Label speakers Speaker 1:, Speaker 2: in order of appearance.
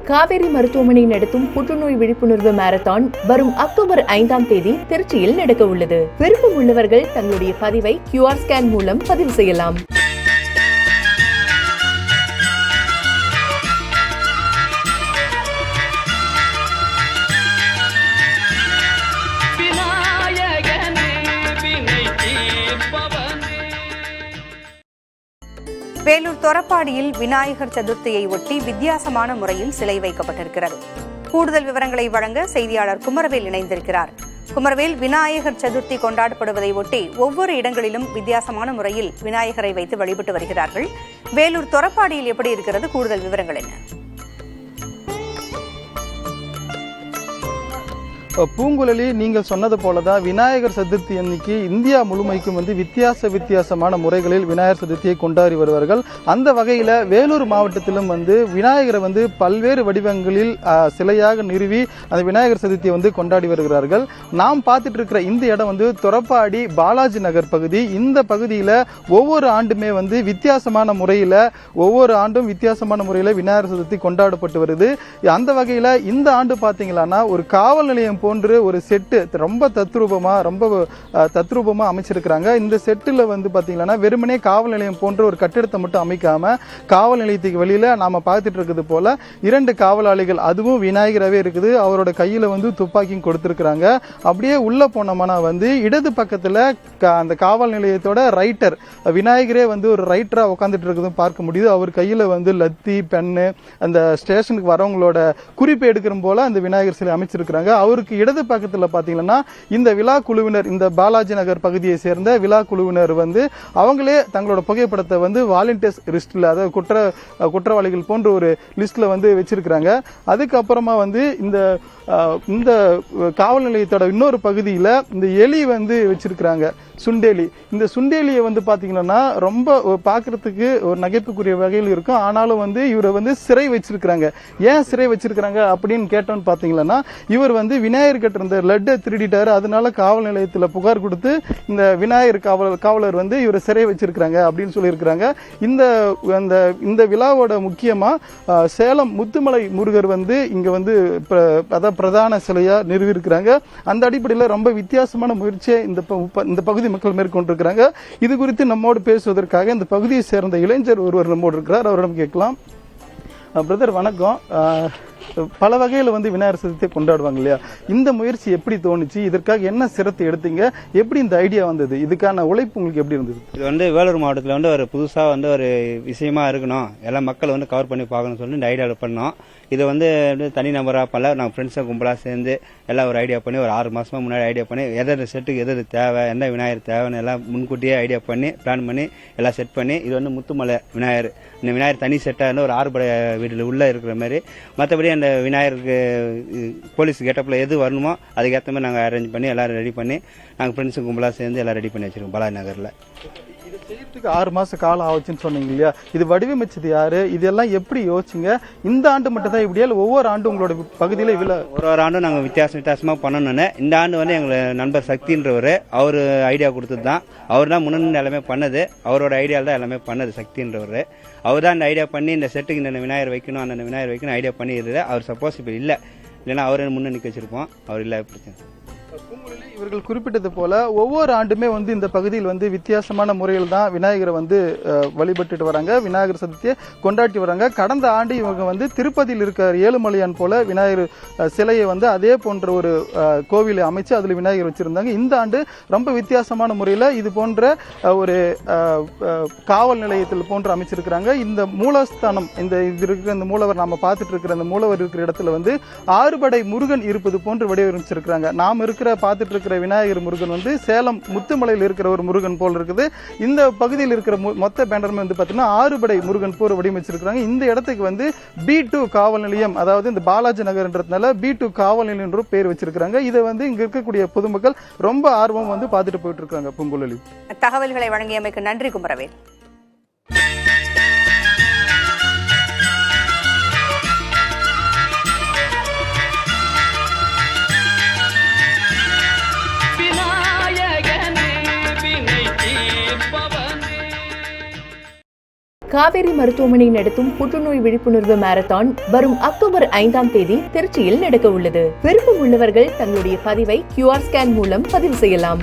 Speaker 1: காவேரி மருத்துவமனை நடத்தும் புற்றுநோய் விழிப்புணர்வு மாரத்தான் வரும் அக்டோபர் 5ஆம் தேதி திருச்சியில் நடக்க உள்ளது. விருப்பம் உள்ளவர்கள் தங்களுடைய பதிவை QR ஸ்கேன் மூலம் பதிவு செய்யலாம்.
Speaker 2: வேலூர் தொரப்பாடியில் விநாயகர் சதுர்த்தியை ஒட்டி வித்தியாசமான முறையில் சிலை வைக்கப்பட்டிருக்கிறது. கூடுதல் விவரங்களை வழங்க செய்தியாளர் குமரவேல் இணைந்திருக்கிறார். குமரவேல், விநாயகர் சதுர்த்தி கொண்டாடப்படுவதை ஒட்டி ஒவ்வொரு இடங்களிலும் வித்தியாசமான முறையில் விநாயகரை வைத்து வழிபட்டு வருகிறார்கள். வேலூர் தொரப்பாடியில் எப்படி இருக்கிறது? கூடுதல் விவரங்கள் என்ன?
Speaker 3: பூங்குழலி, நீங்கள் சொன்னது போலதான் விநாயகர் சதுர்த்தி அன்னைக்கு இந்தியா முழுமைக்கும் வித்தியாசமான முறைகளில் விநாயகர் சதுர்த்தியை கொண்டாடி வருவார்கள். அந்த வகையில வேலூர் மாவட்டத்திலும் விநாயகரை பல்வேறு வடிவங்களில் சிலையாக நிறுவி அந்த விநாயகர் சதுர்த்தியை கொண்டாடி வருகிறார்கள். நாம் பார்த்துட்டு இருக்கிற இந்த இடம் தொரப்பாடி பாலாஜி நகர் பகுதி. இந்த பகுதியில ஒவ்வொரு ஆண்டுமே வித்தியாசமான முறையில விநாயகர் சதுர்த்தி கொண்டாடப்பட்டு வருது. அந்த வகையில இந்த ஆண்டு பாத்தீங்கன்னா ஒரு காவல் நிலையம் போன்று ஒரு செட்டு ரொம்ப தத்ரூபமா அமைச்சிருக்கிறாங்க. இந்த செட்டுல பாத்தீங்கன்னா வெறுமனே காவல் நிலையம் போன்ற ஒரு கட்டிடத்தை மட்டும் அமைக்காம காவல் நிலையத்துக்கு வெளியில நாம பார்த்துட்டு இருக்கிறது போல 2 காவலாளிகள், அதுவும் விநாயகராகவே இருக்குது. அவரோட கையில துப்பாக்கியும் கொடுத்திருக்கிறாங்க. அப்படியே உள்ள போனோம்னா இடது பக்கத்துல அந்த காவல் நிலையத்தோட ரைட்டர் விநாயகரே ஒரு ரைட்டரா உட்காந்துட்டு இருக்கிறதும் பார்க்க முடியுது. அவர் கையில லத்தி, பென்னு, அந்த ஸ்டேஷனுக்கு வரவங்களோட குறிப்பு எடுக்கிற போல அந்த விநாயகர் சிலை அமைச்சிருக்கிறாங்க. அவருக்கு இடது பக்கத்துல பாத்தீங்கன்னா இந்த விழா குழுவினர், இந்த பாலாஜி நகர் பகுதியை சேர்ந்த விழா குழுவினர் அவங்களே தங்களோட புகைப்படத்தை வாலண்டியர்ஸ் லிஸ்ட்ல, அதாவது குற்றவாளிகள் போன்ற ஒரு லிஸ்ட்ல வச்சிருக்கிறாங்க. அதுக்கப்புறமா இந்த காவல் நிலையத்தோட இன்னொரு பகுதியில இந்த எலி வச்சிருக்கிறாங்க, சுண்டேலி. இந்த சுண்டேலியை பாத்தீங்கன்னா ரொம்ப பாக்குறதுக்கு ஒரு நகைப்புக்குரிய வகையில் இருக்கும். ஆனாலும் இவரை சிறை வச்சிருக்கிறாங்க. ஏன் சிறை வச்சிருக்கிறாங்க அப்படின்னு கேட்டோம்னு பாத்தீங்கன்னா, இவர் விநாயகர் கிட்ட இருந்த லட்டை திருடிட்டாரு. அதனால காவல் நிலையத்துல புகார் கொடுத்து இந்த விநாயகர் காவலர் இவரை சிறை வச்சிருக்கிறாங்க அப்படின்னு சொல்லியிருக்கிறாங்க. இந்த விழாவோட முக்கியமா சேலம் முத்துமலை முருகர் இங்க அதான் பிரதான சிலையா நிறுவி இருக்கிறாங்க. அந்த அடிப்படையில் ரொம்ப வித்தியாசமான முயற்சியை இந்த பகுதி மக்கள் மேற்கொண்டிருக்கிறாங்க. இது குறித்து நம்மோடு பேசுவதற்காக இந்த பகுதியை சேர்ந்த இளைஞர் ஒருவர் நம்மோடு இருக்கிறார். அவரிடம் கேட்கலாம். பிரதர் வணக்கம். பல வகையில் விநாயகர் சதுர்த்தியை கொண்டாடுவாங்க இல்லையா? இந்த முயற்சி எப்படி தோணுச்சு? இதற்காக என்ன சிரத்தை எடுத்தீங்க? எப்படி இந்த ஐடியா வந்தது? இதுக்கான உழைப்பு உங்களுக்கு எப்படி இருந்தது?
Speaker 4: இது வேலூர் மாவட்டத்தில் ஒரு புதுசா ஒரு விஷயமா இருக்கணும், எல்லா மக்கள் கவர் பண்ணி பார்க்கணும்னு சொல்லி இந்த ஐடியா பண்ணோம். இது தனி நபரா பல நாங்கள் ஃப்ரெண்ட்ஸை கும்பலா சேர்ந்து எல்லாம் ஒரு ஐடியா பண்ணி ஒரு 6 மாசமா முன்னாடி ஐடியா பண்ணி எதாவது செட்டுக்கு எது தேவை, எந்த விநாயகர் தேவைன்னு எல்லாம் முன்கூட்டியே ஐடியா பண்ணி பிளான் பண்ணி எல்லாம் செட் பண்ணி இது முத்துமலை விநாயகர். இந்த விநாயகர் தனி செட்டாக ஒரு 6 படை வீட்டில் உள்ள இருக்கிற மாதிரி, மற்றபடி அந்த விநாயகருக்கு போலீஸ் கெட்டப்பில் எது வரணுமோ அதுக்கேற்ற மாதிரி நாங்கள் அரேஞ்ச் பண்ணி எல்லாரும் ரெடி பண்ணி நாங்கள் ஃப்ரெண்ட்ஸு கும்பலாக சேர்ந்து எல்லாம் ரெடி பண்ணி வச்சிருக்கோம் பாலாஜி நகரில்.
Speaker 3: செய்யறதுக்கு 6 மாச காலம் ஆச்சுன்னு சொன்னீங்க இல்லையா? இது வடிவமைச்சது யாரு? இதெல்லாம் எப்படி யோசிச்சுங்க? இந்த ஆண்டு மட்டும் தான் இப்படியா, ஒவ்வொரு ஆண்டு உங்களோட பகுதியில
Speaker 4: ஒரு ஆண்டும் நாங்கள் வித்தியாசமா பண்ணணும்னு இந்த ஆண்டு எங்களை நண்பர் சக்தின்றவர் அவர் ஐடியா கொடுத்தது தான். அவர் தான் முன்னணி எல்லாமே பண்ணது. அவரோட ஐடியாவில் தான் எல்லாமே பண்ணது சக்தின்றவர். அவர் தான் இந்த ஐடியா பண்ணி இந்த செட்டுக்கு இந்த விநாயகர் வைக்கணும், அந்த விநாயகர் வைக்கணும் ஐடியா பண்ணி இருந்தது. அவர் சப்போஸ் இப்போ இல்லை, இல்லைன்னா அவரை முன்னணிக்க வச்சிருப்போம். அவர் இல்லை பிரச்சனை.
Speaker 3: இவர்கள் குறிப்பிட்டது போல ஒவ்வொரு ஆண்டுமே இந்த பகுதியில் வித்தியாசமான முறையில் தான் விநாயகரை வழிபட்டுட்டு வராங்க, விநாயகர் சதுர்த்தியை கொண்டாடி வராங்க. கடந்த ஆண்டு இவங்க திருப்பதியில் இருக்கிற ஏழுமலையான் போல விநாயகர் சிலையை அதே போன்ற ஒரு கோவிலை அமைச்சு அதுல விநாயகர் வச்சிருந்தாங்க. இந்த ஆண்டு ரொம்ப வித்தியாசமான முறையில் இது போன்ற ஒரு காவல் நிலையத்தில் போன்று அமைச்சிருக்கிறாங்க. இந்த மூலஸ்தானம், இது இருக்கிற இந்த மூலவர் நாம பார்த்துட்டு இருக்கிற இந்த மூலவர் இருக்கிற இடத்துல 6 படை முருகன் இருப்பது போன்று வடிவமைச்சிருக்கிறாங்க. நாம் பார்த்துட்டு இருக்கிற விநாயகர் முருகன் சேலம் முத்துமலையில் இருக்கிற ஒரு முருகன் போல் இருக்குது. இந்த பகுதியில் இருக்கிற மொத்த பேனருமே பாத்தீங்கன்னா 6 படை முருகன் போர் வடிவமைச்சிருக்காங்க. இந்த இடத்துக்கு B2 காவல் நிலையம், அதாவது இந்த பாலாஜி நகர்ன்றதுனால B2 காவல் நிலையம் என்ற பேர் வச்சிருக்காங்க. இதை இங்க இருக்கக்கூடிய பொதுமக்கள் ரொம்ப ஆர்வம் பார்த்துட்டு போயிட்டு இருக்காங்க. பூங்குழலி,
Speaker 2: தகவல்களை வழங்கியமைக்கு நன்றி குமரவேல்.
Speaker 1: காவேரி மருத்துவமனை நடத்தும் புற்றுநோய் விழிப்புணர்வு மாரத்தான் வரும் அக்டோபர் 5ஆம் தேதி திருச்சியில் நடக்க உள்ளது. விருப்பம் உள்ளவர்கள் தங்களுடைய பதிவை QR ஸ்கேன் மூலம் பதிவு செய்யலாம்.